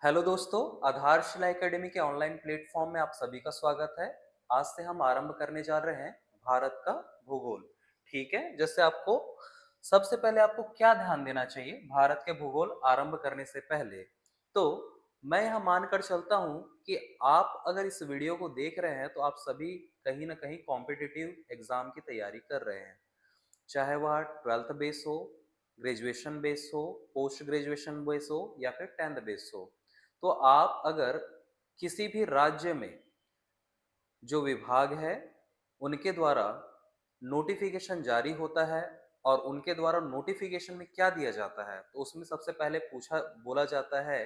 Hello दोस्तों, आधारशिला academy के ऑनलाइन प्लेटफॉर्म में आप सभी का स्वागत है। आज से हम आरंभ करने जा रहे हैं भारत का भूगोल। ठीक है, जैसे आपको सबसे पहले आपको क्या ध्यान देना चाहिए भारत के भूगोल आरंभ करने से पहले। तो मैं यह मानकर चलता हूं कि आप अगर इस वीडियो को देख रहे हैं तो आप सभी कहीं ना कहीं कॉम्पिटिटिव एग्जाम की तैयारी कर रहे हैं, चाहे वह ट्वेल्थ बेस हो, ग्रेजुएशन बेस हो, पोस्ट ग्रेजुएशन बेस हो या फिर टेंथ बेस हो। तो आप अगर किसी भी राज्य में जो विभाग है उनके द्वारा नोटिफिकेशन जारी होता है और उनके द्वारा नोटिफिकेशन में क्या दिया जाता है, तो उसमें सबसे पहले पूछा बोला जाता है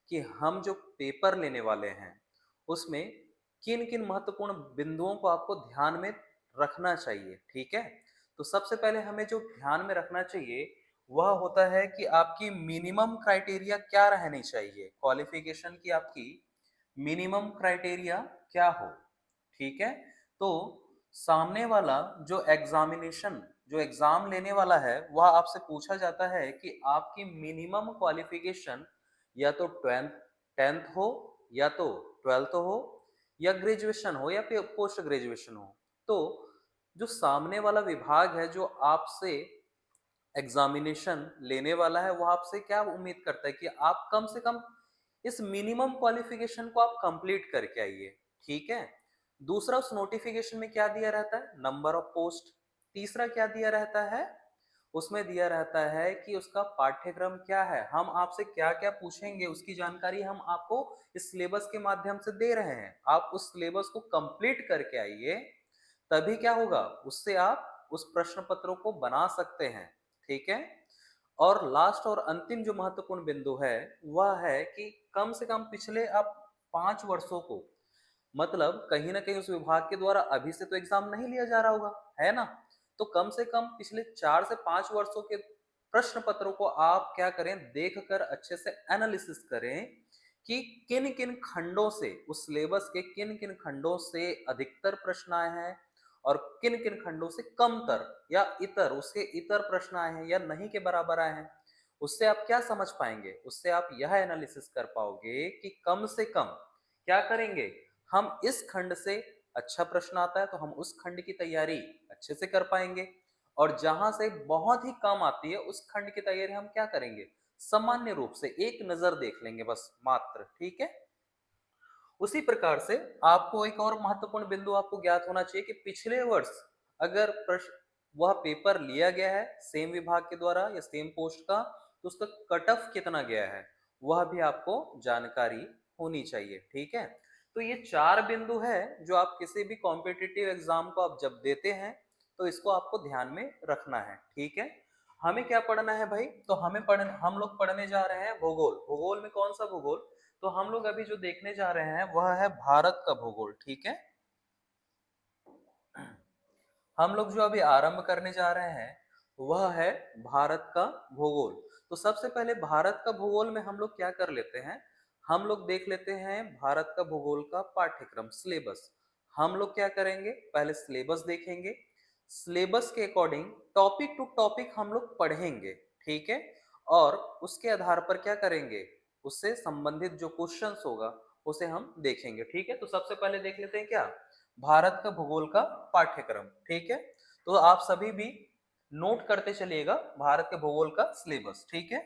कि हम जो पेपर लेने वाले हैं उसमें किन किन महत्वपूर्ण बिंदुओं को आपको ध्यान में रखना चाहिए। ठीक है, तो सबसे पहले हमें जो ध्यान में रखना चाहिए वह होता है कि आपकी मिनिमम क्राइटेरिया क्या रहनी चाहिए, क्वालिफिकेशन की आपकी मिनिमम क्राइटेरिया क्या हो। ठीक है, तो सामने वाला जो एग्जाम लेने वाला है वह आपसे पूछा जाता है कि आपकी मिनिमम क्वालिफिकेशन या तो टेंथ हो, या तो ट्वेल्थ हो, या ग्रेजुएशन हो, या फिर पोस्ट ग्रेजुएशन हो। तो जो सामने वाला विभाग है जो आपसे एग्जामिनेशन लेने वाला है वो आपसे क्या उम्मीद करता है कि आप कम से कम इस मिनिमम क्वालिफिकेशन को आप कंप्लीट करके आइए। ठीक है, दूसरा उस नोटिफिकेशन में क्या दिया रहता है, नंबर ऑफ पोस्ट। तीसरा क्या दिया रहता है, उसमें दिया रहता है कि उसका पाठ्यक्रम क्या है, हम आपसे क्या क्या पूछेंगे उसकी जानकारी हम आपको इस सिलेबस के माध्यम से दे रहे हैं। आप उस सिलेबस को कंप्लीट करके आइए, तभी क्या होगा, उससे आप उस प्रश्न पत्रों को बना सकते हैं। ठीक है, और लास्ट और अंतिम जो महत्वपूर्ण बिंदु है वह है कि कम से कम पिछले आप 5 वर्षों को, मतलब कहीं ना कहीं उस विभाग के द्वारा अभी से तो एग्जाम नहीं लिया जा रहा होगा, है ना। तो कम से कम पिछले 4 से 5 वर्षों के प्रश्न पत्रों को आप क्या करें, देखकर अच्छे से एनालिसिस करें कि किन किन खंडों से, उस सिलेबस के किन किन खंडों से अधिकतर प्रश्न आए हैं और किन किन खंडों से कमतर या इतर, उसके इतर प्रश्न आए हैं या नहीं के बराबर आए हैं। उससे आप क्या समझ पाएंगे, उससे आप यह एनालिसिस कर पाओगे कि कम से कम क्या करेंगे, हम इस खंड से अच्छा प्रश्न आता है तो हम उस खंड की तैयारी अच्छे से कर पाएंगे, और जहां से बहुत ही कम आती है उस खंड की तैयारी हम क्या करेंगे, सामान्य रूप से एक नजर देख लेंगे बस मात्र। ठीक है, उसी प्रकार से आपको एक और महत्वपूर्ण बिंदु आपको ज्ञात होना चाहिए कि पिछले वर्ष अगर प्रश्न वह पेपर लिया गया है सेम विभाग के द्वारा या सेम पोस्ट का, तो उसका कट ऑफ कितना गया है वह भी आपको जानकारी होनी चाहिए। ठीक है, तो ये 4 बिंदु है जो आप किसी भी कॉम्पिटिटिव एग्जाम को आप जब देते हैं तो इसको आपको ध्यान में रखना है। ठीक है, हमें क्या पढ़ना है भाई, तो हम लोग पढ़ने जा रहे हैं भूगोल। भूगोल में कौन सा भूगोल, तो हम लोग अभी जो देखने जा रहे हैं वह है भारत का भूगोल। ठीक है, हम लोग जो अभी आरंभ करने जा रहे हैं वह है भारत का भूगोल। तो सबसे पहले भारत का भूगोल में हम लोग क्या कर लेते हैं, हम लोग देख लेते हैं भारत का भूगोल का पाठ्यक्रम सिलेबस। हम लोग क्या करेंगे, पहले सिलेबस देखेंगे, सिलेबस के अकॉर्डिंग टॉपिक टू टॉपिक हम लोग पढ़ेंगे। ठीक है, और उसके आधार पर क्या करेंगे, उससे संबंधित जो क्वेश्चंस होगा उसे हम देखेंगे। ठीक है, तो सबसे पहले देख लेते हैं क्या, भारत का भूगोल का पाठ्यक्रम। ठीक है, तो आप सभी भी नोट करते चलिएगा भारत के भूगोल का सिलेबस। ठीक है,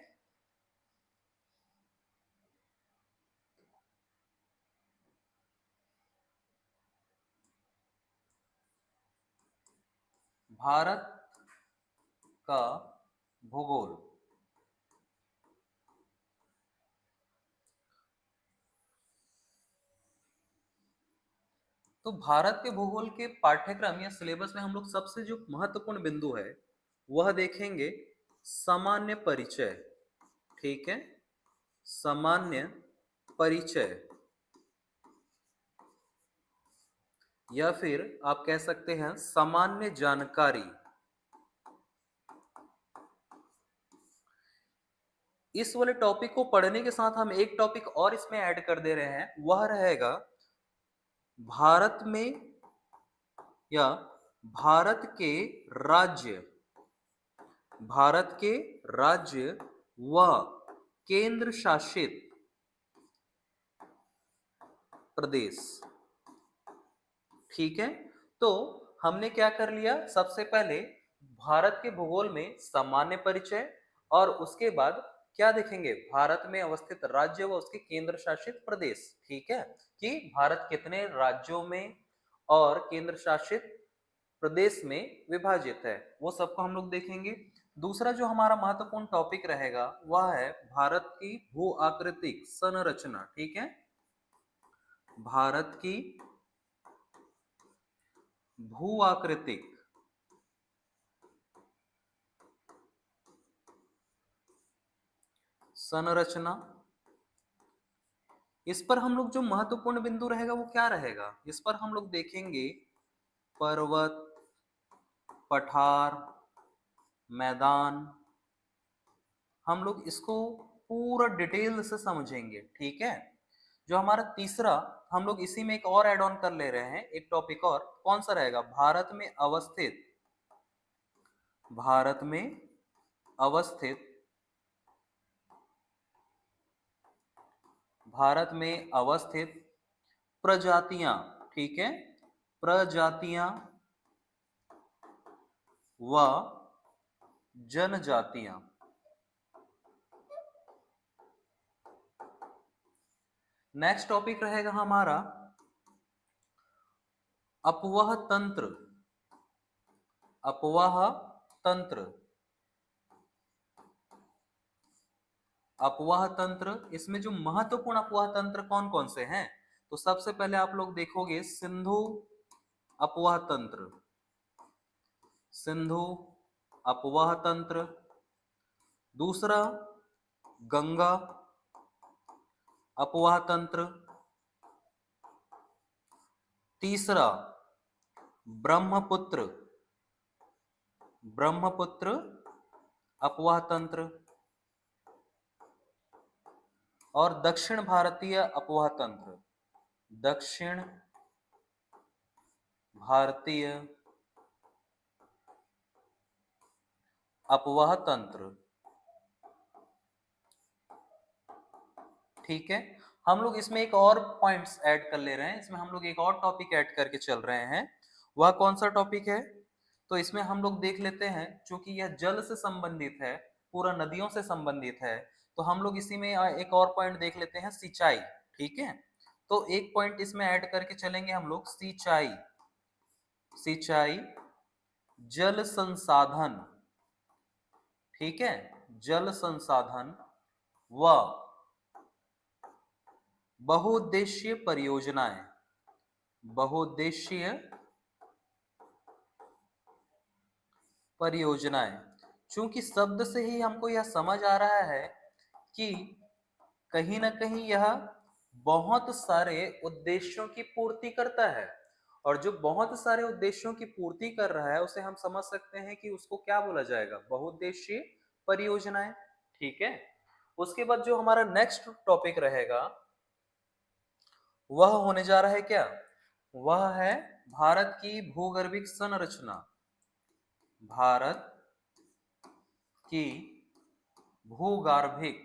भारत का भूगोल। तो भारत के भूगोल के पाठ्यक्रम या सिलेबस में हम लोग सबसे जो महत्वपूर्ण बिंदु है वह देखेंगे सामान्य परिचय। ठीक है, सामान्य परिचय, या फिर आप कह सकते हैं सामान्य जानकारी। इस वाले टॉपिक को पढ़ने के साथ हम एक टॉपिक और इसमें ऐड कर दे रहे हैं, वह रहेगा भारत में या भारत के राज्य, भारत के राज्य व केंद्र शासित प्रदेश। ठीक है, तो हमने क्या कर लिया, सबसे पहले भारत के भूगोल में सामान्य परिचय, और उसके बाद क्या देखेंगे, भारत में अवस्थित राज्य व उसके केंद्र शासित प्रदेश। ठीक है, कि भारत कितने राज्यों में और केंद्र शासित प्रदेश में विभाजित है, वो सबको हम लोग देखेंगे। दूसरा जो हमारा महत्वपूर्ण टॉपिक रहेगा वह है भारत की भू आकृतिक संरचना। ठीक है, भारत की भू आकृतिक संरचना। इस पर हम लोग जो महत्वपूर्ण बिंदु रहेगा वो क्या रहेगा, इस पर हम लोग देखेंगे पर्वत, पठार, मैदान। हम लोग इसको पूरा डिटेल से समझेंगे। ठीक है, जो हमारा तीसरा, हम लोग इसी में एक और ऐड ऑन कर ले रहे हैं, एक टॉपिक और, कौन सा रहेगा, भारत में अवस्थित भारत में अवस्थित प्रजातियां। ठीक है, प्रजातियां व जनजातियां। नेक्स्ट टॉपिक रहेगा हमारा अपवाह तंत्र। अपवाह तंत्र, अपवाह तंत्र, इसमें जो महत्वपूर्ण अपवाह तंत्र कौन कौन से हैं, तो सबसे पहले आप लोग देखोगे सिंधु अपवाह तंत्र, सिंधु अपवाह तंत्र। दूसरा गंगा अपवाह तंत्र। तीसरा ब्रह्मपुत्र, ब्रह्मपुत्र अपवाह तंत्र। और दक्षिण भारतीय अपवाह तंत्र, दक्षिण भारतीय अपवाह तंत्र। ठीक है, हम लोग इसमें एक और पॉइंट्स ऐड कर ले रहे हैं, इसमें हम लोग एक और टॉपिक ऐड करके चल रहे हैं। वह कौन सा टॉपिक है, तो इसमें हम लोग देख लेते हैं, क्योंकि यह जल से संबंधित है, पूरा नदियों से संबंधित है, तो हम लोग इसी में एक और पॉइंट देख लेते हैं, सिंचाई। ठीक है, तो एक पॉइंट इसमें ऐड करके चलेंगे हम लोग, सिंचाई। सिंचाई जल संसाधन। ठीक है, जल संसाधन व बहुउद्देशीय परियोजनाएं। बहुउद्देशीय परियोजनाएं, चूंकि शब्द से ही हमको यह समझ आ रहा है कि कहीं ना कहीं यह बहुत सारे उद्देश्यों की पूर्ति करता है, और जो बहुत सारे उद्देश्यों की पूर्ति कर रहा है उसे हम समझ सकते हैं कि उसको क्या बोला जाएगा, बहुउद्देशीय परियोजनाएं। ठीक है, उसके बाद जो हमारा नेक्स्ट टॉपिक रहेगा वह होने जा रहा है क्या, वह है भारत की भूगर्भिक संरचना। भारत की भूगर्भिक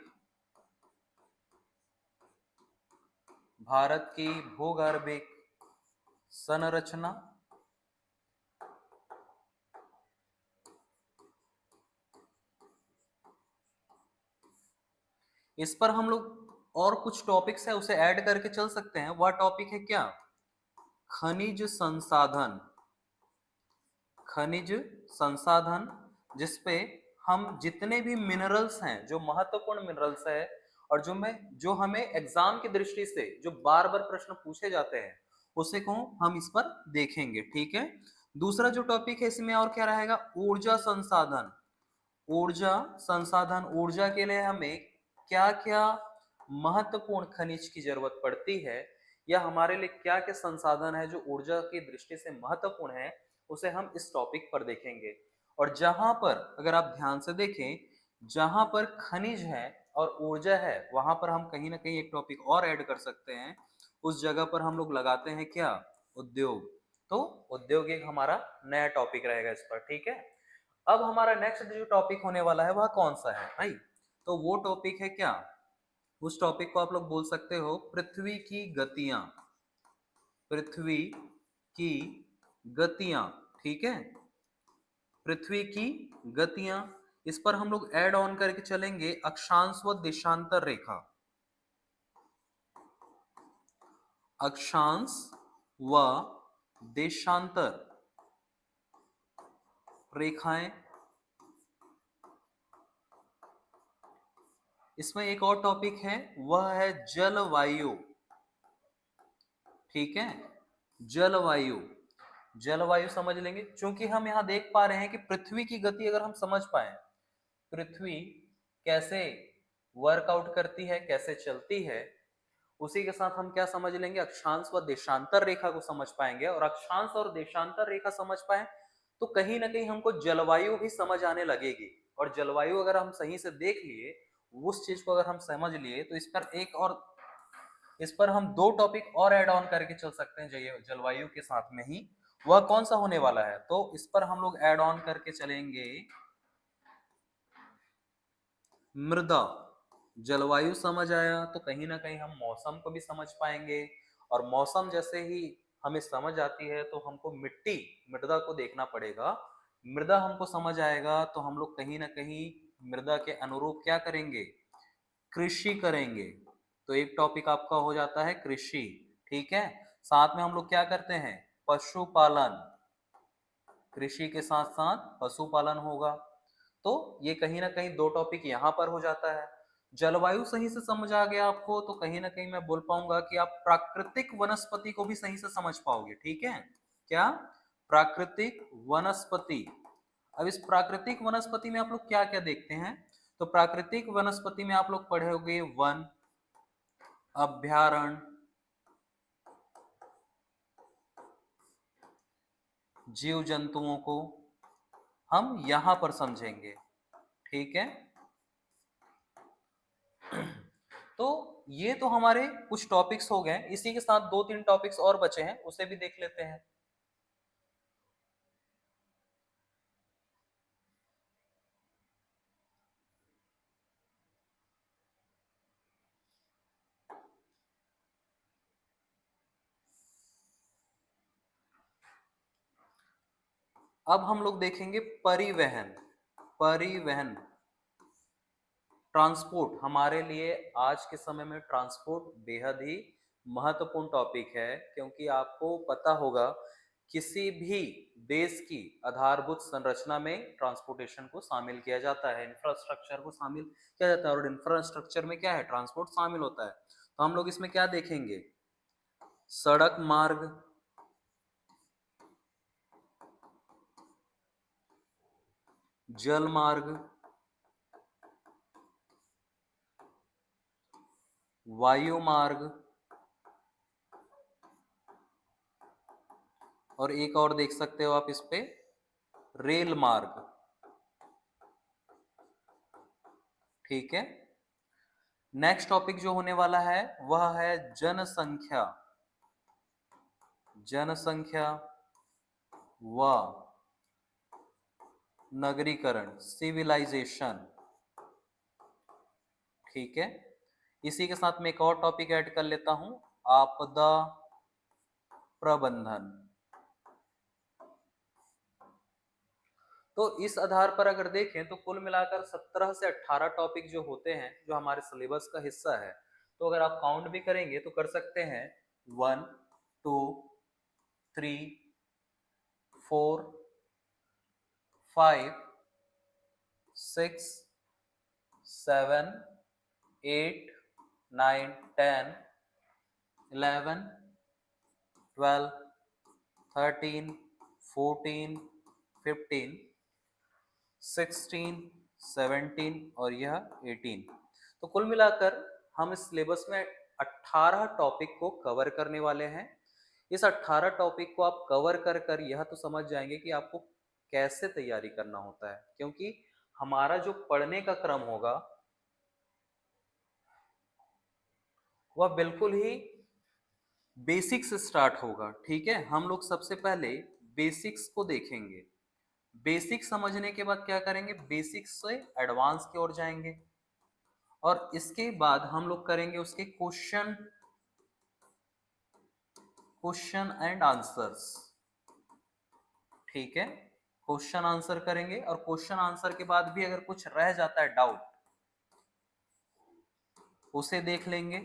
भारत की भूगर्भिक संरचना। इस पर हम लोग और कुछ टॉपिक्स है उसे ऐड करके चल सकते हैं। वह टॉपिक है क्या, खनिज संसाधन। खनिज संसाधन, जिसपे हम जितने भी मिनरल्स हैं, जो महत्वपूर्ण मिनरल्स है, और जो हमें एग्जाम की दृष्टि से जो बार बार प्रश्न पूछे जाते हैं, उसे को हम इस पर देखेंगे। ठीक है, दूसरा जो टॉपिक है इसमें और क्या रहेगा, ऊर्जा संसाधन। ऊर्जा संसाधन, ऊर्जा के लिए हमें क्या क्या महत्वपूर्ण खनिज की जरूरत पड़ती है, या हमारे लिए क्या क्या संसाधन है जो ऊर्जा की दृष्टि से महत्वपूर्ण है, उसे हम इस टॉपिक पर देखेंगे। और जहां पर अगर आप ध्यान से देखें, जहां पर खनिज है और ऊर्जा है, वहां पर हम कहीं ना कहीं एक टॉपिक और ऐड कर सकते हैं। उस जगह पर हम लोग लगाते हैं क्या, उद्योग। तो उद्योग एक हमारा नया टॉपिक रहेगा इस पर। ठीक है, अब हमारा नेक्स्ट जो टॉपिक होने वाला है वह कौन सा है भाई, तो वो टॉपिक है क्या, उस टॉपिक को आप लोग बोल सकते हो पृथ्वी की गतियां। पृथ्वी की गतियां, ठीक है, पृथ्वी की गतियां। इस पर हम लोग ऐड ऑन करके चलेंगे अक्षांश व देशांतर रेखा, अक्षांश व देशांतर रेखाएं। इसमें एक और टॉपिक है, वह है जलवायु, ठीक है, जलवायु। जलवायु समझ लेंगे, क्योंकि हम यहां देख पा रहे हैं कि पृथ्वी की गति अगर हम समझ पाए, पृथ्वी कैसे वर्कआउट करती है, कैसे चलती है, उसी के साथ हम क्या समझ लेंगे, अक्षांश व देशांतर रेखा को समझ पाएंगे। और अक्षांश और देशांतर रेखा समझ पाए तो कहीं ना कहीं हमको जलवायु भी समझ आने लगेगी। और जलवायु अगर हम सही से देख लिए, उस चीज को अगर हम समझ लिए, तो इस पर हम दो टॉपिक और ऐड ऑन करके चल सकते हैं जलवायु के साथ में ही। वह कौन सा होने वाला है, तो इस पर हम लोग ऐड ऑन करके चलेंगे मृदा। जलवायु समझ आया तो कहीं ना कहीं हम मौसम को भी समझ पाएंगे। और मौसम जैसे ही हमें समझ आती है तो हमको मिट्टी, मृदा को देखना पड़ेगा। मृदा हमको समझ आएगा तो हम लोग कहीं ना कहीं मृदा के अनुरूप क्या करेंगे, कृषि करेंगे। तो एक टॉपिक आपका हो जाता है कृषि, ठीक है। साथ में हम लोग क्या करते हैं, पशुपालन, कृषि के साथ साथ पशुपालन होगा। तो ये कहीं ना कहीं दो टॉपिक यहाँ पर हो जाता है। जलवायु सही से समझ आ गया आपको तो कहीं ना कहीं मैं बोल पाऊंगा कि आप प्राकृतिक वनस्पति को भी सही से समझ पाओगे, ठीक है। क्या, प्राकृतिक वनस्पति। अब इस प्राकृतिक वनस्पति में आप लोग क्या क्या देखते हैं, तो प्राकृतिक वनस्पति में आप लोग पढ़ोगे वन, अभ्यारण्य, जीव जंतुओं को हम यहां पर समझेंगे, ठीक है। तो ये तो हमारे कुछ टॉपिक्स हो गए, इसी के साथ दो तीन टॉपिक्स और बचे हैं, उसे भी देख लेते हैं। अब हम लोग देखेंगे परिवहन। परिवहन, ट्रांसपोर्ट। हमारे लिए आज के समय में ट्रांसपोर्ट बेहद ही महत्वपूर्ण टॉपिक है, क्योंकि आपको पता होगा किसी भी देश की आधारभूत संरचना में ट्रांसपोर्टेशन को शामिल किया जाता है, इंफ्रास्ट्रक्चर को शामिल किया जाता है। और इंफ्रास्ट्रक्चर में क्या है, ट्रांसपोर्ट शामिल होता है। तो हम लोग इसमें क्या देखेंगे, सड़क मार्ग, जल मार्ग, वायु मार्ग, और एक और देख सकते हो आप इस पे, रेल मार्ग, ठीक है। नेक्स्ट टॉपिक जो होने वाला है वह है जनसंख्या। जनसंख्या व नगरीकरण, सिविलाइजेशन, ठीक है। इसी के साथ में एक और टॉपिक ऐड कर लेता हूं, आपदा प्रबंधन। तो इस आधार पर अगर देखें तो कुल मिलाकर 17 से 18 टॉपिक जो होते हैं, जो हमारे सिलेबस का हिस्सा है। तो अगर आप काउंट भी करेंगे तो कर सकते हैं 1 2 3 4 5 6 7 8 9 10 11 12 13 14 15 16 17 और यह 18। तो कुल मिलाकर हम इस सिलेबस में 18 टॉपिक को कवर करने वाले हैं। इस 18 टॉपिक को आप कवर कर कर यह तो समझ जाएंगे कि आपको कैसे तैयारी करना होता है, क्योंकि हमारा जो पढ़ने का क्रम होगा वह बिल्कुल ही बेसिक्स से स्टार्ट होगा, ठीक है। हम लोग सबसे पहले बेसिक्स को देखेंगे। बेसिक समझने के बाद क्या करेंगे, बेसिक्स से एडवांस की ओर जाएंगे, और इसके बाद हम लोग करेंगे उसके क्वेश्चन क्वेश्चन एंड आंसर्स। ठीक है, क्वेश्चन आंसर करेंगे और क्वेश्चन आंसर के बाद भी अगर कुछ रह जाता है डाउट, उसे देख लेंगे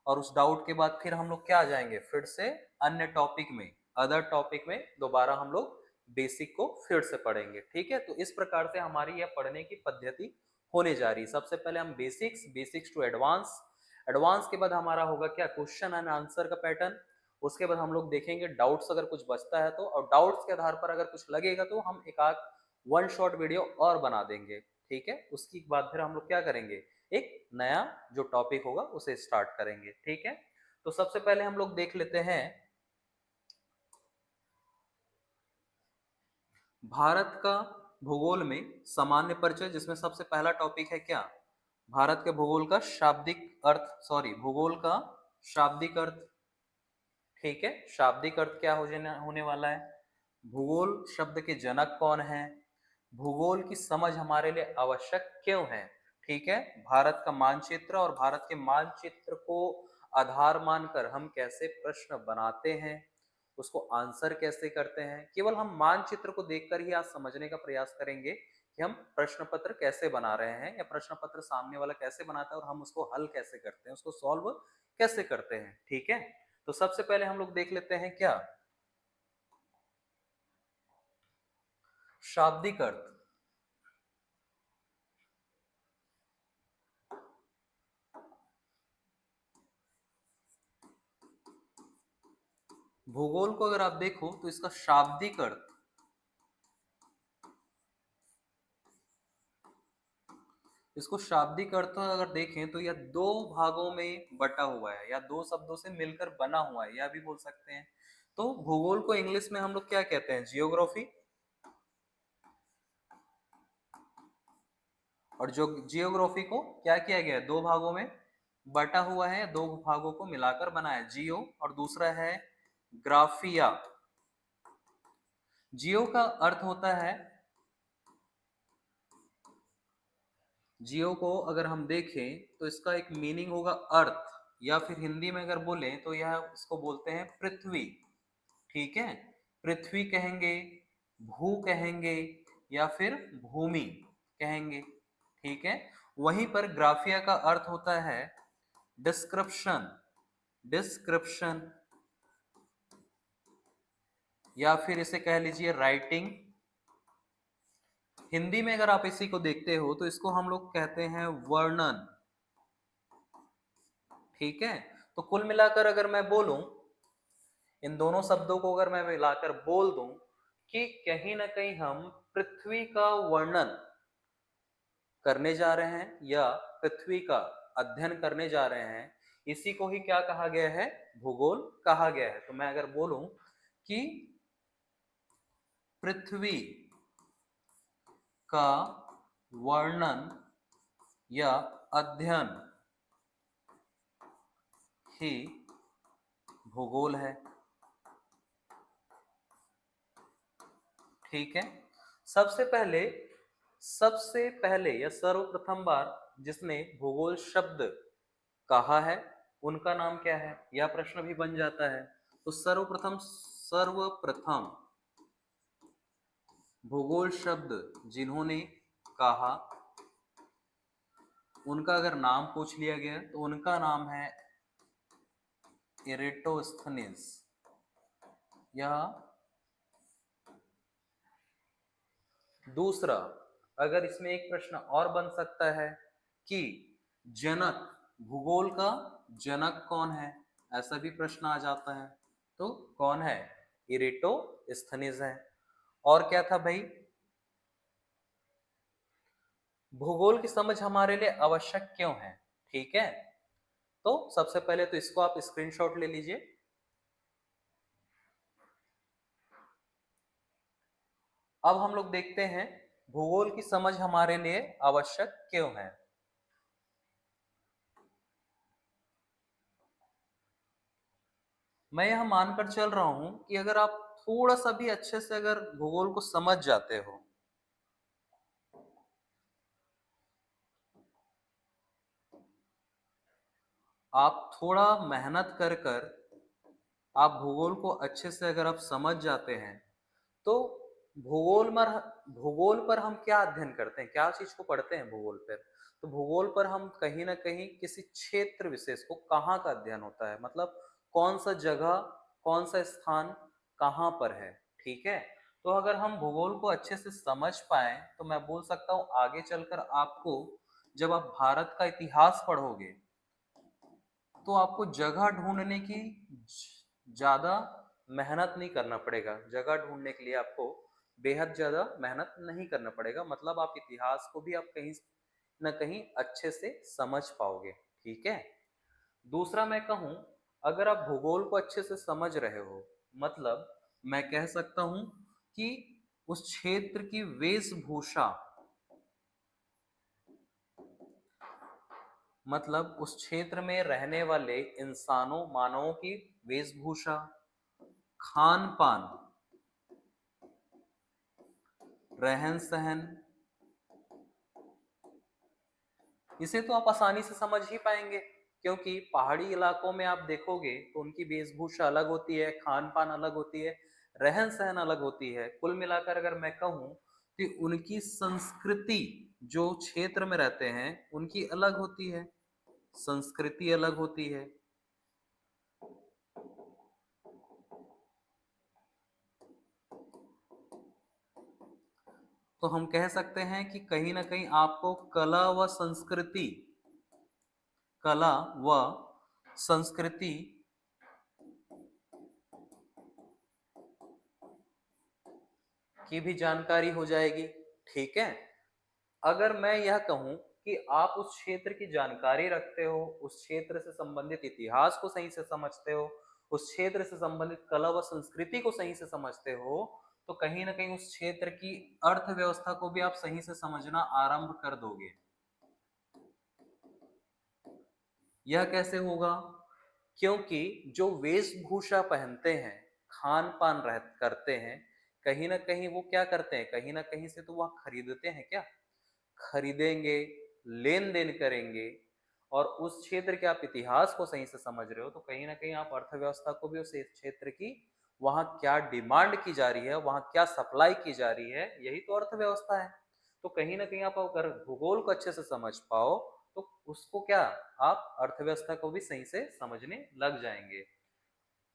और उस डाउट के बाद फिर हम लोग क्या आ जाएंगे, फिर से अन्य टॉपिक में, अदर टॉपिक में दोबारा हम लोग बेसिक को फिर से पढ़ेंगे। ठीक है, तो इस प्रकार से हमारी यह पढ़ने की पद्धति होने जा रही है। सबसे पहले हम basics, basics to advance, advance के बाद हमारा होगा क्या, क्वेश्चन एंड आंसर का पैटर्न। उसके बाद हम लोग देखेंगे डाउट्स अगर कुछ बचता है तो, और डाउट्स के आधार पर अगर कुछ लगेगा तो हम एक आध वन शॉट वीडियो और बना देंगे। ठीक है, उसके बाद फिर हम लोग क्या करेंगे, एक नया जो टॉपिक होगा उसे स्टार्ट करेंगे। ठीक है, तो सबसे पहले हम लोग देख लेते हैं भारत का भूगोल में सामान्य परिचय, जिसमें सबसे पहला टॉपिक है क्या, भारत के भूगोल का शाब्दिक अर्थ, सॉरी भूगोल का शाब्दिक अर्थ। ठीक है, शाब्दिक अर्थ क्या होने वाला है, भूगोल शब्द के जनक कौन है, भूगोल की समझ हमारे लिए आवश्यक क्यों है। ठीक है, भारत का मानचित्र और भारत के मानचित्र को आधार मानकर हम कैसे प्रश्न बनाते हैं, उसको आंसर कैसे करते हैं। केवल हम मानचित्र को देखकर ही आज समझने का प्रयास करेंगे कि हम प्रश्न पत्र कैसे बना रहे हैं, या प्रश्न पत्र सामने वाला कैसे बनाता है और हम उसको हल कैसे करते हैं, उसको सॉल्व कैसे करते हैं। ठीक है, तो सबसे पहले हम लोग देख लेते हैं क्या, शाब्दिक अर्थ। भूगोल को अगर आप देखो तो इसका शाब्दिक अर्थ, इसको शाब्दिक अर्थ अगर देखें तो यह दो भागों में बटा हुआ है या दो शब्दों से मिलकर बना हुआ है, यह भी बोल सकते हैं। तो भूगोल को इंग्लिश में हम लोग क्या कहते हैं, जियोग्राफी। और जो जियोग्राफी को क्या किया गया है, दो भागों में बटा हुआ है, दो भागों को मिलाकर बना है, जियो और दूसरा है ग्राफिया। जियो का अर्थ होता है, जियो को अगर हम देखें तो इसका एक मीनिंग होगा अर्थ, या फिर हिंदी में अगर बोले तो यह इसको बोलते हैं पृथ्वी। ठीक है, पृथ्वी कहेंगे, भू कहेंगे, या फिर भूमि कहेंगे। ठीक है, वहीं पर ग्राफिया का अर्थ होता है डिस्क्रिप्शन, डिस्क्रिप्शन, या फिर इसे कह लीजिए राइटिंग। हिंदी में अगर आप इसी को देखते हो तो इसको हम लोग कहते हैं वर्णन। ठीक है, तो कुल मिलाकर अगर मैं बोलूं, इन दोनों शब्दों को अगर मैं मिलाकर बोल दूं कि कहीं ना कहीं हम पृथ्वी का वर्णन करने जा रहे हैं या पृथ्वी का अध्ययन करने जा रहे हैं, इसी को ही क्या कहा गया है, भूगोल कहा गया है। तो मैं अगर बोलूं कि पृथ्वी का वर्णन या अध्ययन ही भूगोल है। ठीक है, सबसे पहले, सबसे पहले या सर्वप्रथम बार जिसने भूगोल शब्द कहा है उनका नाम क्या है, यह प्रश्न भी बन जाता है। तो सर्वप्रथम, सर्वप्रथम भूगोल शब्द जिन्होंने कहा, उनका अगर नाम पूछ लिया गया तो उनका नाम है इरेटोस्थनीज। या दूसरा, अगर इसमें एक प्रश्न और बन सकता है कि जनक, भूगोल का जनक कौन है, ऐसा भी प्रश्न आ जाता है। तो कौन है, इरेटोस्थनीज है। और क्या था भाई, भूगोल की समझ हमारे लिए आवश्यक क्यों है। ठीक है, तो सबसे पहले तो इसको आप स्क्रीनशॉट ले लीजिए। अब हम लोग देखते हैं भूगोल की समझ हमारे लिए आवश्यक क्यों है। मैं यह मानकर चल रहा हूं कि अगर आप थोड़ा सा भी अच्छे से अगर भूगोल को समझ जाते हो, आप थोड़ा मेहनत कर कर आप भूगोल को अच्छे से अगर आप समझ जाते हैं तो भूगोल पर हम क्या अध्ययन करते हैं, क्या चीज को पढ़ते हैं भूगोल पर? तो भूगोल पर हम कहीं ना कहीं किसी क्षेत्र विशेष को, कहाँ का अध्ययन होता है, मतलब कौन सा जगह, कौन सा स्थान कहाँ पर है। ठीक है, तो अगर हम भूगोल को अच्छे से समझ पाए तो मैं बोल सकता हूँ आगे चलकर आपको, जब आप भारत का इतिहास पढ़ोगे तो आपको जगह ढूंढने की ज्यादा मेहनत नहीं करना पड़ेगा। जगह ढूंढने के लिए आपको बेहद ज्यादा मेहनत नहीं करना पड़ेगा, मतलब आप इतिहास को भी आप कहीं ना कहीं अच्छे से समझ पाओगे। ठीक है, दूसरा मैं कहूं, अगर आप भूगोल को अच्छे से समझ रहे हो, मतलब मैं कह सकता हूं कि उस क्षेत्र की वेशभूषा, मतलब उस क्षेत्र में रहने वाले इंसानों, मानवों की वेशभूषा, खान पान, रहन सहन, इसे तो आप आसानी से समझ ही पाएंगे, क्योंकि पहाड़ी इलाकों में आप देखोगे तो उनकी वेशभूषा अलग होती है, खान पान अलग होती है, रहन सहन अलग होती है। कुल मिलाकर अगर मैं कहूं कि उनकी संस्कृति, जो क्षेत्र में रहते हैं उनकी अलग होती है, संस्कृति अलग होती है। तो हम कह सकते हैं कि कहीं ना कहीं आपको कला व संस्कृति की भी जानकारी हो जाएगी। ठीक है, अगर मैं यह कहूं कि आप उस क्षेत्र की जानकारी रखते हो, उस क्षेत्र से संबंधित इतिहास को सही से समझते हो, उस क्षेत्र से संबंधित कला व संस्कृति को सही से समझते हो, तो कहीं ना कहीं उस क्षेत्र की अर्थव्यवस्था को भी आप सही से समझना आरंभ कर दोगे। यह कैसे होगा? क्योंकि जो वेशभूषा पहनते हैं, खान पान रह करते हैं, कहीं ना कहीं वो क्या करते हैं, कहीं ना कहीं से तो वह खरीदते हैं क्या, खरीदेंगे, लेन देन करेंगे। और उस क्षेत्र के आप इतिहास को सही से समझ रहे हो तो कहीं ना कहीं आप अर्थव्यवस्था को भी उस क्षेत्र की, वहां क्या डिमांड की जा रही है, वहां क्या सप्लाई की जा रही है, यही तो अर्थव्यवस्था है। तो कहीं ना कहीं आप अगर भूगोल को अच्छे से समझ पाओ तो उसको क्या, आप अर्थव्यवस्था को भी सही से समझने लग जाएंगे।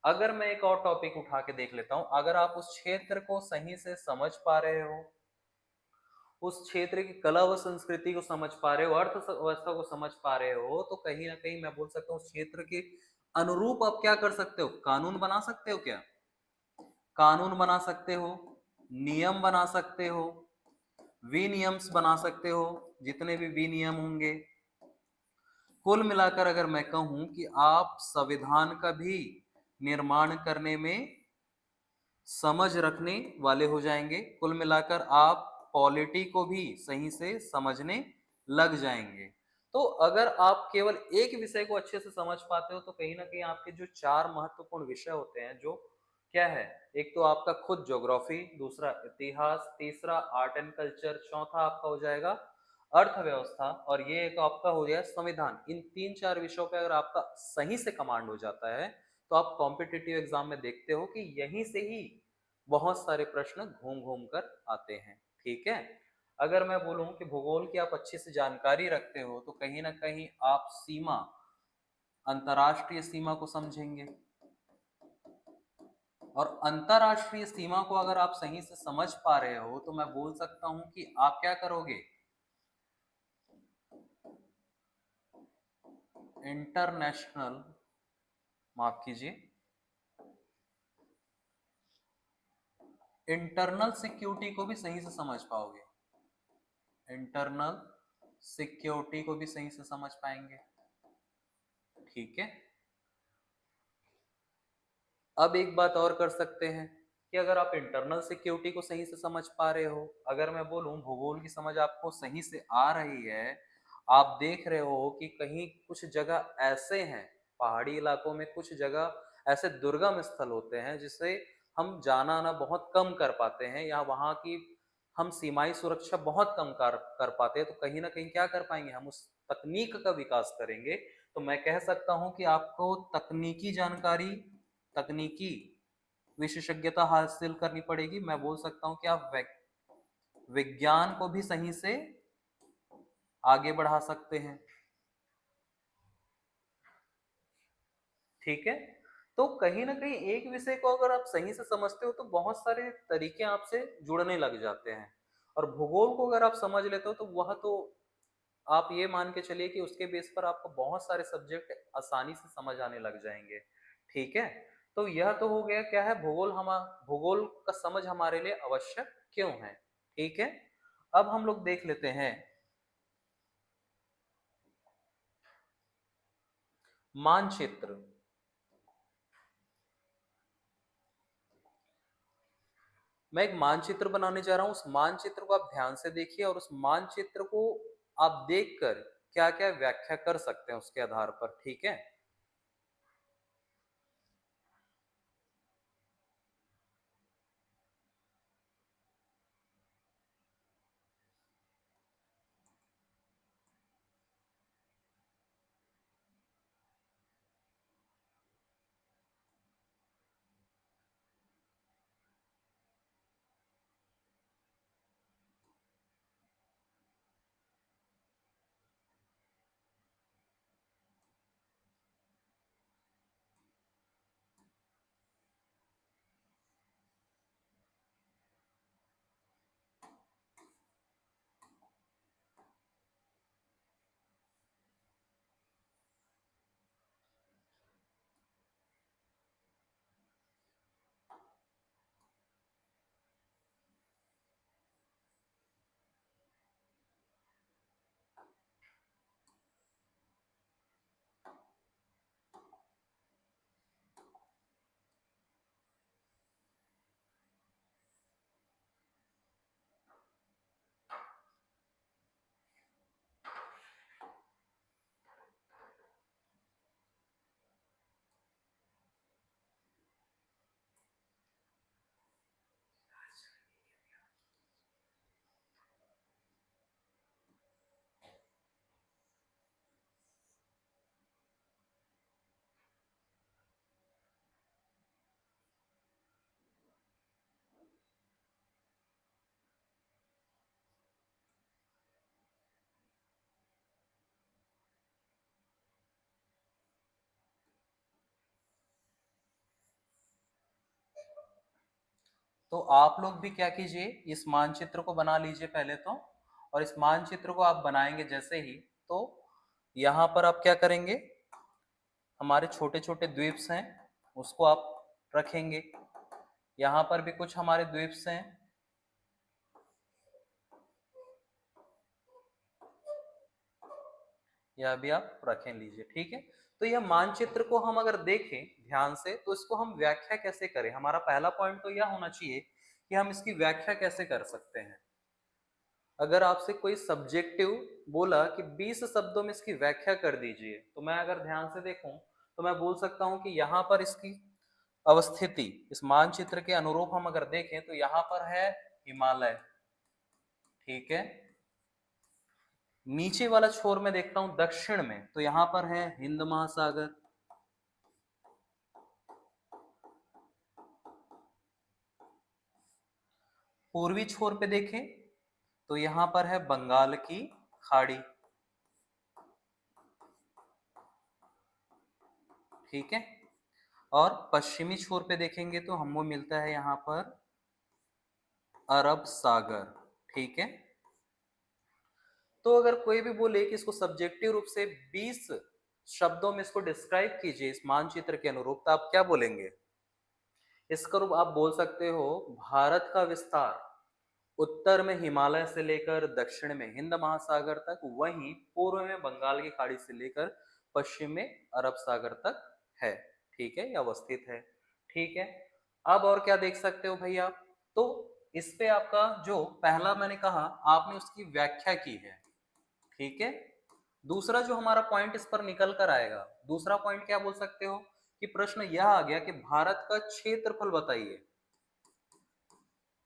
अगर मैं एक और टॉपिक उठा के देख लेता हूं, अगर आप उस क्षेत्र को सही से समझ पा रहे हो, उस क्षेत्र की कला व संस्कृति को समझ पा रहे हो, अर्थव्यवस्था को समझ पा रहे हो, तो कहीं ना कहीं मैं बोल सकता हूँ उस क्षेत्र के अनुरूप आप क्या कर सकते हो, कानून बना सकते हो क्या, कानून बना सकते हो, नियम बना सकते हो, विनियम्स बना सकते हो, जितने भी विनियम होंगे। कुल मिलाकर अगर मैं कहूं कि आप संविधान का भी निर्माण करने में समझ रखने वाले हो जाएंगे। कुल मिलाकर आप पॉलिटी को भी सही से समझने लग जाएंगे। तो अगर आप केवल एक विषय को अच्छे से समझ पाते हो तो कहीं ना कहीं आपके जो चार महत्वपूर्ण विषय होते हैं, जो क्या है, एक तो आपका खुद ज्योग्राफी, दूसरा इतिहास, तीसरा आर्ट एंड कल्चर, चौथा आपका हो जाएगा अर्थव्यवस्था, और ये एक आपका हो गया संविधान। इन तीन चार विषयों पे अगर आपका सही से कमांड हो जाता है तो आप कॉम्पिटिटिव एग्जाम में देखते हो कि यहीं से ही बहुत सारे प्रश्न घूम घूम कर आते हैं। ठीक है, अगर मैं बोलूं कि भूगोल की आप अच्छी से जानकारी रखते हो तो कहीं ना कहीं आप सीमा, अंतरराष्ट्रीय सीमा को समझेंगे, और अंतरराष्ट्रीय सीमा को अगर आप सही से समझ पा रहे हो तो मैं बोल सकता हूं कि आप क्या करोगे, इंटरनेशनल, माफ कीजिए, इंटरनल सिक्योरिटी को भी सही से समझ पाओगे, इंटरनल सिक्योरिटी को भी सही से समझ पाएंगे। ठीक है, अब एक बात और कर सकते हैं कि अगर आप इंटरनल सिक्योरिटी को सही से समझ पा रहे हो, अगर मैं बोलूं भूगोल की समझ आपको सही से आ रही है, आप देख रहे हो कि कहीं कुछ जगह ऐसे हैं, पहाड़ी इलाकों में कुछ जगह ऐसे दुर्गम स्थल होते हैं जिसे हम जाना आना बहुत कम कर पाते हैं, या वहां की हम सीमाई सुरक्षा बहुत कम कर पाते हैं, तो कहीं ना कहीं क्या कर पाएंगे, हम उस तकनीक का विकास करेंगे। तो मैं कह सकता हूं कि आपको तकनीकी जानकारी तकनीकी विशेषज्ञता हासिल करनी पड़ेगी। मैं बोल सकता हूं कि आप विज्ञान को भी सही से आगे बढ़ा सकते हैं। ठीक है, तो कहीं ना कहीं एक विषय को अगर आप सही से समझते हो तो बहुत सारे तरीके आपसे जुड़ने लग जाते हैं। और भूगोल को अगर आप समझ लेते हो तो वह तो आप ये मान के चलिए कि उसके बेस पर आपको बहुत सारे सब्जेक्ट आसानी से समझ आने लग जाएंगे। ठीक है, तो यह तो हो गया क्या है भूगोल का समझ हमारे लिए आवश्यक क्यों है। ठीक है, अब हम लोग देख लेते हैं मानचित्र। मैं एक मानचित्र बनाने जा रहा हूं, उस मानचित्र को आप ध्यान से देखिए और उस मानचित्र को आप देखकर क्या क्या व्याख्या कर सकते हैं उसके आधार पर। ठीक है, तो आप लोग भी क्या कीजिए, इस मानचित्र को बना लीजिए पहले तो। और इस मानचित्र को आप बनाएंगे जैसे ही, तो यहाँ पर आप क्या करेंगे, हमारे छोटे छोटे द्वीप्स हैं उसको आप रखेंगे। यहाँ पर भी कुछ हमारे द्वीप्स हैं, यह भी आप रखें लीजिए। ठीक है, तो यह मानचित्र को हम अगर देखें ध्यान से तो इसको हम व्याख्या कैसे करें। हमारा पहला पॉइंट तो यह होना चाहिए कि हम इसकी व्याख्या कैसे कर सकते हैं। अगर आपसे कोई सब्जेक्टिव बोला कि 20 शब्दों में इसकी व्याख्या कर दीजिए, तो मैं अगर ध्यान से देखूं तो मैं बोल सकता हूं कि यहाँ पर इसकी अवस्थिति इस मानचित्र के अनुरूप हम अगर देखें तो यहाँ पर है हिमालय। ठीक है, नीचे वाला छोर में देखता हूं दक्षिण में, तो यहाँ पर है हिंद महासागर। पूर्वी छोर पे देखें तो यहाँ पर है बंगाल की खाड़ी। ठीक है, और पश्चिमी छोर पे देखेंगे तो हमको मिलता है यहाँ पर अरब सागर। ठीक है, तो अगर कोई भी बोले कि इसको सब्जेक्टिव रूप से 20 शब्दों में इसको डिस्क्राइब कीजिए इस मानचित्र के अनुरूप, तो आप क्या बोलेंगे। इसका रूप आप बोल सकते हो भारत का विस्तार उत्तर में हिमालय से लेकर दक्षिण में हिंद महासागर तक, वहीं पूर्व में बंगाल की खाड़ी से लेकर पश्चिम में अरब सागर तक है। ठीक है, यह अवस्थित है। ठीक है, अब और क्या देख सकते हो भाई आप, तो इस पे आपका जो पहला मैंने कहा आपने उसकी व्याख्या की है। ठीक है, दूसरा जो हमारा पॉइंट इस पर निकल कर आएगा, दूसरा पॉइंट क्या बोल सकते हो कि प्रश्न यह आ गया कि भारत का क्षेत्रफल बताइए।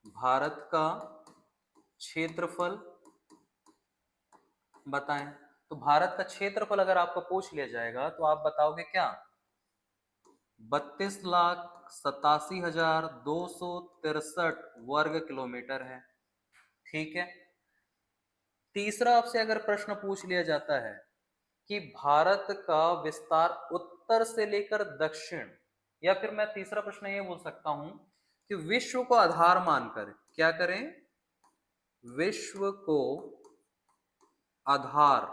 भारत का क्षेत्रफल बताएं। तो भारत का क्षेत्रफल अगर आपको पूछ लिया जाएगा तो आप बताओगे क्या, 32,87,263 वर्ग किलोमीटर है। ठीक है। तीसरा आपसे अगर प्रश्न पूछ लिया जाता है कि भारत का विस्तार उत्तर से लेकर दक्षिण, या फिर मैं तीसरा प्रश्न ये बोल सकता हूं कि विश्व को आधार मानकर क्या करें, विश्व को आधार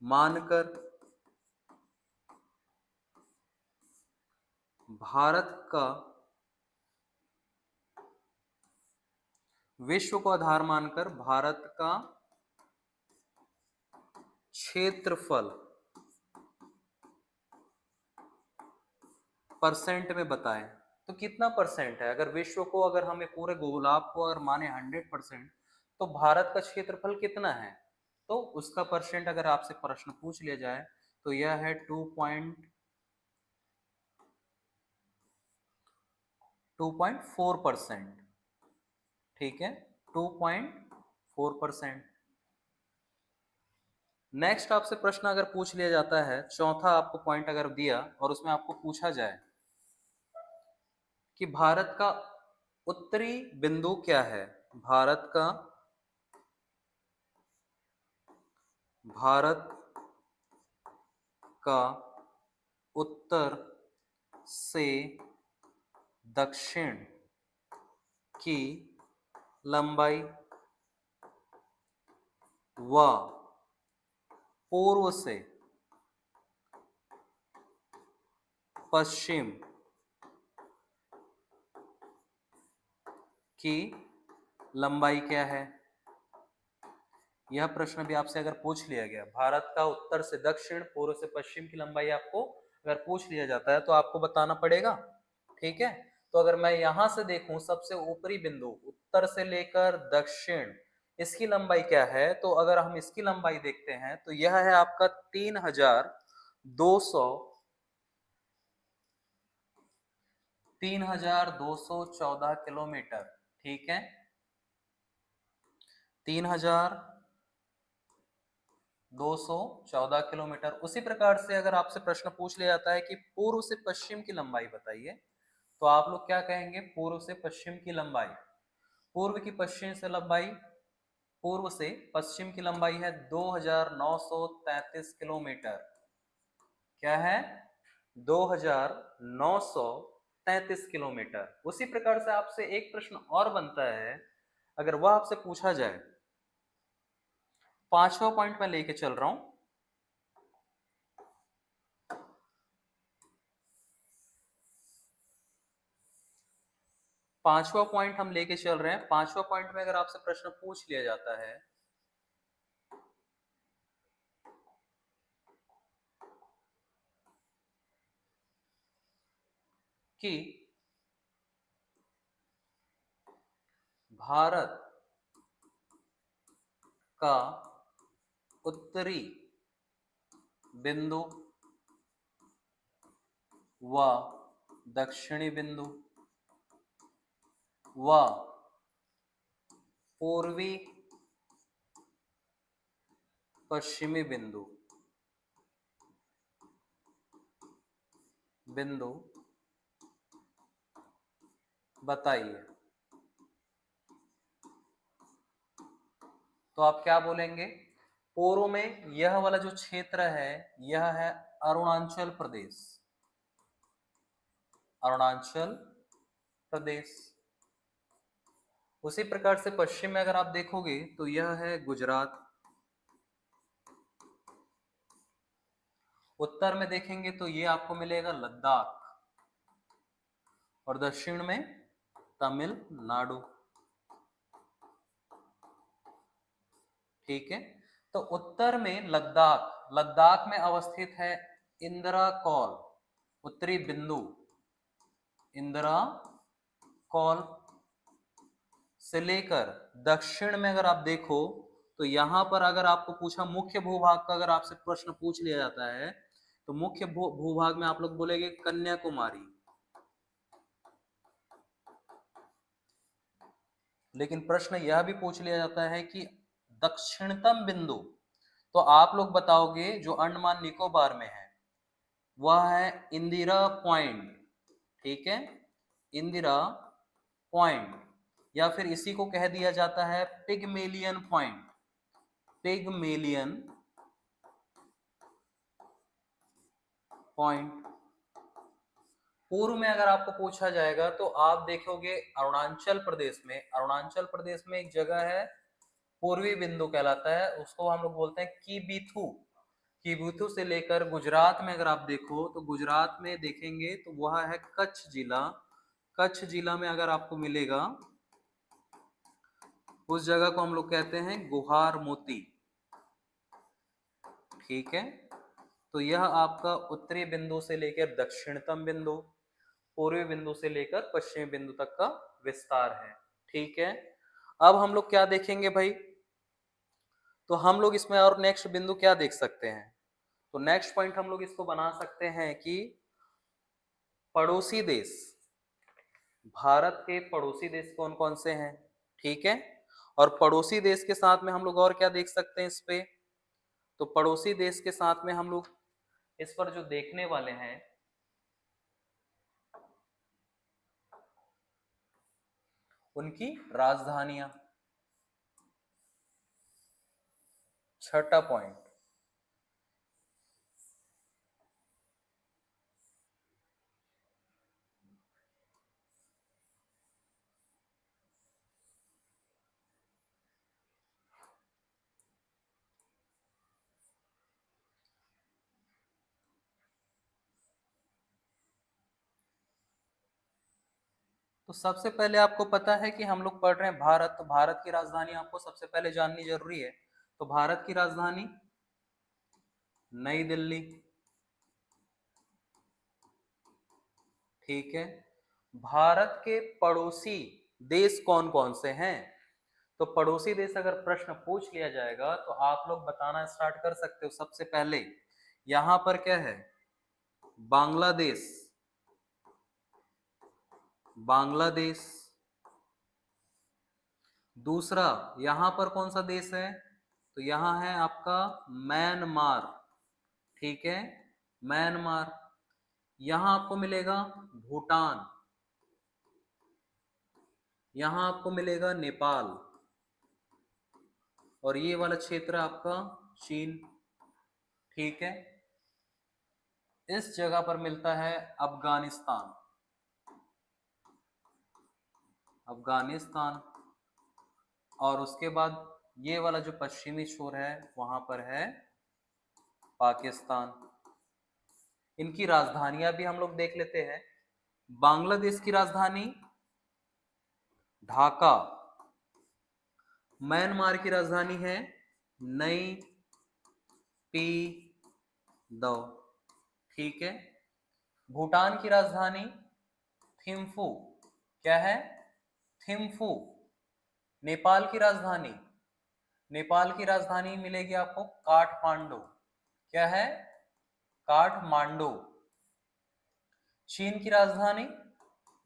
मानकर भारत का, विश्व को आधार मानकर भारत का क्षेत्रफल परसेंट में बताएं। तो कितना परसेंट है, अगर विश्व को, अगर हमें पूरे गोलाब को अगर माने 100%, तो भारत का क्षेत्रफल कितना है, तो उसका परसेंट अगर आपसे प्रश्न पूछ लिया जाए तो यह है 2.4%। ठीक है, 2.4%। नेक्स्ट आपसे प्रश्न अगर पूछ लिया जाता है, चौथा आपको पॉइंट अगर दिया और उसमें आपको पूछा जाए कि भारत का उत्तरी बिंदु क्या है, भारत का उत्तर से दक्षिण की लंबाई व पूर्व से पश्चिम की लंबाई क्या है। यह प्रश्न भी आपसे अगर पूछ लिया गया, भारत का उत्तर से दक्षिण, पूर्व से पश्चिम की लंबाई आपको अगर पूछ लिया जाता है तो आपको बताना पड़ेगा। ठीक है, तो अगर मैं यहां से देखूं, सबसे ऊपरी बिंदु उत्तर से लेकर दक्षिण, इसकी लंबाई क्या है, तो अगर हम इसकी लंबाई देखते हैं तो यह है आपका 3,214 किलोमीटर। ठीक है, 3,214 किलोमीटर। उसी प्रकार से अगर आपसे प्रश्न पूछ लिया जाता है कि पूर्व से पश्चिम की लंबाई बताइए, तो आप लोग क्या कहेंगे, पूर्व से पश्चिम की लंबाई। पूर्व की पश्चिम से लंबाई, पूर्व से पश्चिम की लंबाई है 2,933 किलोमीटर। क्या है, 2,933 किलोमीटर। उसी प्रकार से आपसे एक प्रश्न और बनता है, अगर वह आपसे पूछा जाए, पांचवा पॉइंट मैं लेके चल रहा हूं, पांचवा पॉइंट हम लेके चल रहे हैं। पांचवा पॉइंट में अगर आपसे प्रश्न पूछ लिया जाता है कि भारत का उत्तरी बिंदु व दक्षिणी बिंदु व पूर्वी पश्चिमी बिंदु बताइए, तो आप क्या बोलेंगे। पूर्व में यह वाला जो क्षेत्र है, यह है अरुणाचल प्रदेश, अरुणाचल प्रदेश। उसी प्रकार से पश्चिम में अगर आप देखोगे तो यह है गुजरात। उत्तर में देखेंगे तो ये आपको मिलेगा लद्दाख, और दक्षिण में तमिलनाडु। ठीक है, तो उत्तर में लद्दाख, लद्दाख में अवस्थित है इंदिरा कौल, उत्तरी बिंदु इंदिरा कौल से लेकर दक्षिण में अगर आप देखो तो यहां पर अगर आपको पूछा मुख्य भूभाग का, अगर आपसे प्रश्न पूछ लिया जाता है तो मुख्य भूभाग में आप लोग बोलेंगे कन्याकुमारी। लेकिन प्रश्न यह भी पूछ लिया जाता है कि दक्षिणतम बिंदु, तो आप लोग बताओगे जो अंडमान निकोबार में है, वह है इंदिरा पॉइंट, ठीक है, इंदिरा पॉइंट, या फिर इसी को कह दिया जाता है पिगमेलियन पॉइंट, पिगमेलियन पॉइंट। पूर्व में अगर आपको पूछा जाएगा तो आप देखोगे अरुणाचल प्रदेश में एक जगह है, पूर्वी बिंदु कहलाता है, उसको हम लोग बोलते हैं कीबीथू। कीबीथू से लेकर गुजरात में अगर आप देखो तो गुजरात में देखेंगे तो वह है कच्छ जिला। कच्छ जिला में अगर आपको मिलेगा, उस जगह को हम लोग कहते हैं गुहार मोती, ठीक है। तो यह आपका उत्तरी बिंदु से लेकर दक्षिणतम बिंदु, पूर्वी बिंदु से लेकर पश्चिमी बिंदु तक का विस्तार है, ठीक है। अब हम लोग क्या देखेंगे भाई, तो हम लोग इसमें और नेक्स्ट बिंदु क्या देख सकते हैं, तो नेक्स्ट पॉइंट हम लोग इसको बना सकते हैं कि पड़ोसी देश, भारत के पड़ोसी देश कौन कौन से हैं, ठीक है। और पड़ोसी देश के साथ में हम लोग और क्या देख सकते हैं इस पे, तो पड़ोसी देश के साथ में हम लोग इस पर जो देखने वाले हैं, उनकी राजधानियां, छठा पॉइंट। तो सबसे पहले आपको पता है कि हम लोग पढ़ रहे हैं भारत, तो भारत की राजधानी आपको सबसे पहले जाननी जरूरी है। तो भारत की राजधानी नई दिल्ली, ठीक है। भारत के पड़ोसी देश कौन कौन से हैं, तो पड़ोसी देश अगर प्रश्न पूछ लिया जाएगा तो आप लोग बताना स्टार्ट कर सकते हो। सबसे पहले यहां पर क्या है, बांग्लादेश, बांग्लादेश। दूसरा यहां पर कौन सा देश है, तो यहां है आपका म्यांमार, ठीक है, म्यांमार। यहां आपको मिलेगा भूटान, यहां आपको मिलेगा नेपाल, और ये वाला क्षेत्र आपका चीन, ठीक है। इस जगह पर मिलता है अफगानिस्तान, अफगानिस्तान। और उसके बाद ये वाला जो पश्चिमी छोर है वहां पर है पाकिस्तान। इनकी राजधानियां भी हम लोग देख लेते हैं। बांग्लादेश की राजधानी ढाका, म्यांमार की राजधानी है नई पी दो, ठीक है। भूटान की राजधानी थिम्फू, क्या है, थिम्फू। नेपाल की राजधानी, नेपाल की राजधानी मिलेगी आपको काठमांडू, क्या है, काठमांडू। चीन की राजधानी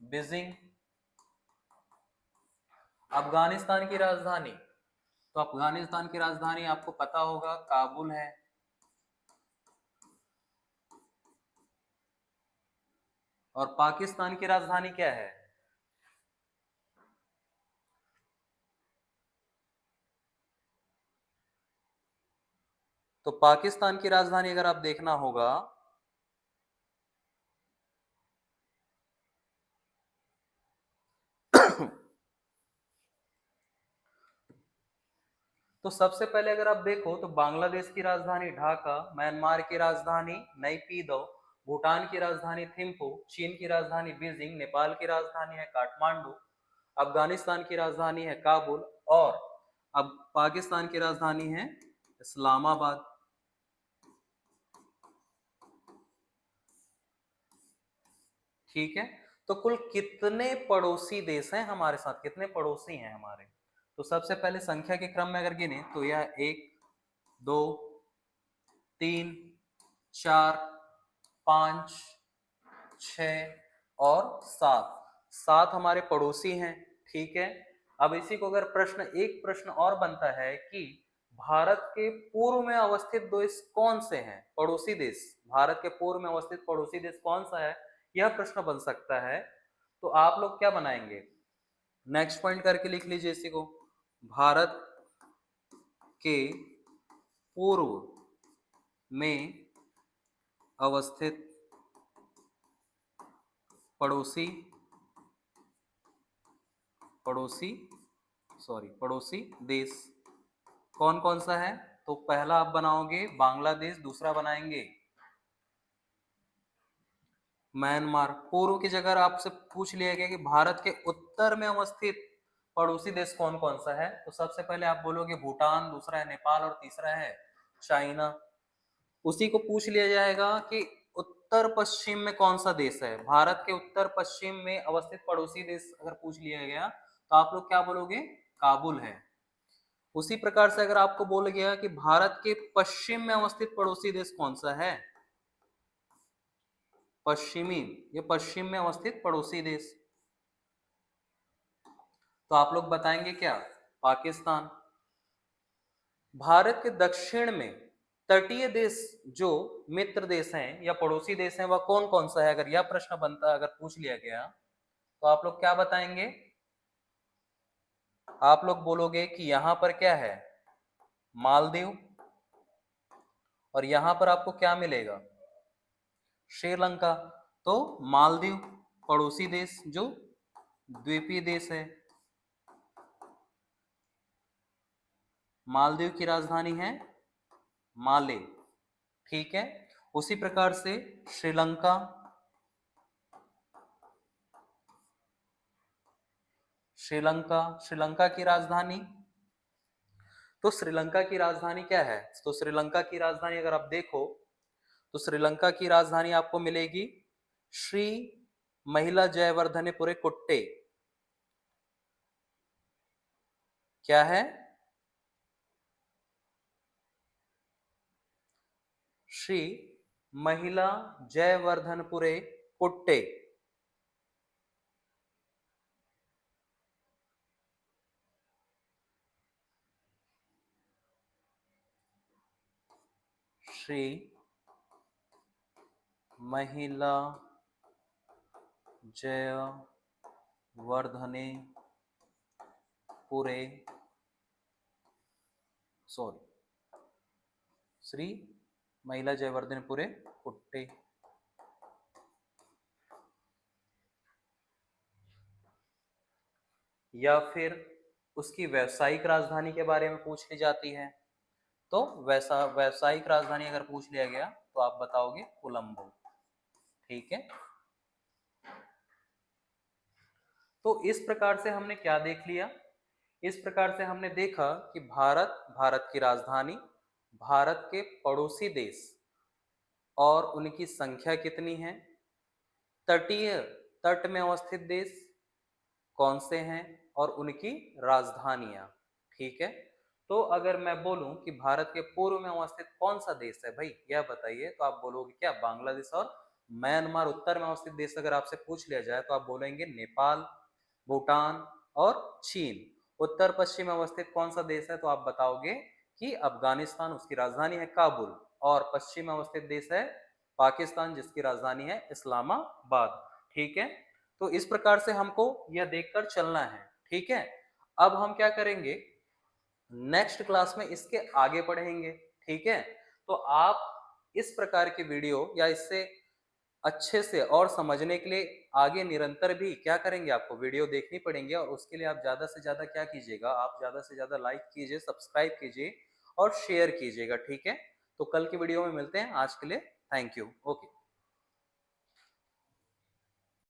बीजिंग। अफगानिस्तान की राजधानी, तो अफगानिस्तान की राजधानी आपको पता होगा काबुल है। और पाकिस्तान की राजधानी क्या है, तो पाकिस्तान की राजधानी अगर आप देखना होगा तो सबसे पहले अगर आप देखो तो बांग्लादेश की राजधानी ढाका, म्यांमार की राजधानी नैपीदो, भूटान की राजधानी थिम्पू, चीन की राजधानी बीजिंग, नेपाल की राजधानी है काठमांडू, अफगानिस्तान की राजधानी है काबुल, और अब पाकिस्तान की राजधानी है इस्लामाबाद, ठीक है। तो कुल कितने पड़ोसी देश हैं हमारे साथ, कितने पड़ोसी हैं हमारे, तो सबसे पहले संख्या के क्रम में अगर गिने तो यह 1 2 3 4 5 6 और 7, 7 हमारे पड़ोसी हैं, ठीक है। अब इसी को अगर प्रश्न, एक प्रश्न और बनता है कि भारत के पूर्व में अवस्थित देश कौन से हैं? पड़ोसी देश। भारत के पूर्व में अवस्थित पड़ोसी देश कौन सा है? यह प्रश्न बन सकता है। तो आप लोग क्या बनाएंगे? नेक्स्ट पॉइंट करके लिख लीजिए इसी को। भारत के पूर्व में अवस्थित पड़ोसी पड़ोसी पड़ोसी देश कौन कौन सा है? तो पहला आप बनाओगे बांग्लादेश, दूसरा बनाएंगे म्यांमार। पूर्व की जगह आपसे पूछ लिया गया कि भारत के उत्तर में अवस्थित पड़ोसी देश कौन कौन सा है, तो सबसे पहले आप बोलोगे भूटान, दूसरा है नेपाल और तीसरा है चाइना। उसी को पूछ लिया जाएगा कि उत्तर पश्चिम में कौन सा देश है। भारत के उत्तर पश्चिम में अवस्थित पड़ोसी देश अगर पूछ लिया गया तो आप लोग क्या बोलोगे? काबुल है। उसी प्रकार से अगर आपको बोल गया कि भारत के पश्चिम में अवस्थित पड़ोसी देश कौन सा है, पश्चिमी, ये पश्चिम में अवस्थित पड़ोसी देश, तो आप लोग बताएंगे क्या? पाकिस्तान। भारत के दक्षिण में तटीय देश जो मित्र देश हैं या पड़ोसी देश हैं वह कौन कौन सा है? अगर यह प्रश्न बनता, अगर पूछ लिया गया तो आप लोग क्या बताएंगे? आप लोग बोलोगे कि यहां पर क्या है? मालदीव। और यहां पर आपको क्या मिलेगा? श्रीलंका। तो मालदीव पड़ोसी देश जो द्वीपीय देश है। मालदीव की राजधानी है माले। ठीक है। उसी प्रकार से श्रीलंका, श्रीलंका की राजधानी, तो श्रीलंका की राजधानी क्या है? तो श्रीलंका की राजधानी अगर आप देखो तो श्रीलंका की राजधानी आपको मिलेगी श्री महिला जयवर्धनेपुरे कुट्टे। क्या है? श्री महिला जयवर्धनपुरे कुट्टे। श्री महिला जयवर्धनेपुरे श्री महिला जयवर्धनेपुरे कुट्टे। या फिर उसकी व्यावसायिक राजधानी के बारे में पूछ ली जाती है, तो वैसा व्यावसायिक राजधानी अगर पूछ लिया गया तो आप बताओगे कोलंबो। ठीक है। तो इस प्रकार से हमने क्या देख लिया? इस प्रकार से हमने देखा कि भारत की राजधानी, भारत के पड़ोसी देश और उनकी संख्या कितनी है, तटीय तट में अवस्थित देश कौन से हैं और उनकी राजधानियां। ठीक है। तो अगर मैं बोलूं कि भारत के पूर्व में अवस्थित कौन सा देश है भाई, यह बताइए, तो आप बोलोगे क्या? बांग्लादेश और म्यांमार। उत्तर में अवस्थित देश अगर आपसे पूछ लिया जाए तो आप बोलेंगे नेपाल, भूटान और चीन। उत्तर पश्चिम में अवस्थित कौन सा देश है? तो आप बताओगे कि अफगानिस्तान, उसकी राजधानी है काबुल। और पश्चिम में अवस्थित देश है पाकिस्तान, जिसकी राजधानी है इस्लामाबाद। ठीक है। तो इस प्रकार से हमको यह देखकर चलना है। ठीक है। अब हम क्या करेंगे? नेक्स्ट क्लास में इसके आगे पढ़ेंगे। ठीक है। तो आप इस प्रकार की वीडियो या इससे अच्छे से और समझने के लिए आगे निरंतर भी क्या करेंगे? आपको वीडियो देखनी पड़ेंगे और उसके लिए आप ज्यादा से ज्यादा क्या कीजिएगा? आप ज्यादा से ज्यादा लाइक कीजिए, सब्सक्राइब कीजिए और शेयर कीजिएगा। ठीक है। तो कल की वीडियो में मिलते हैं। आज के लिए थैंक यू। ओके।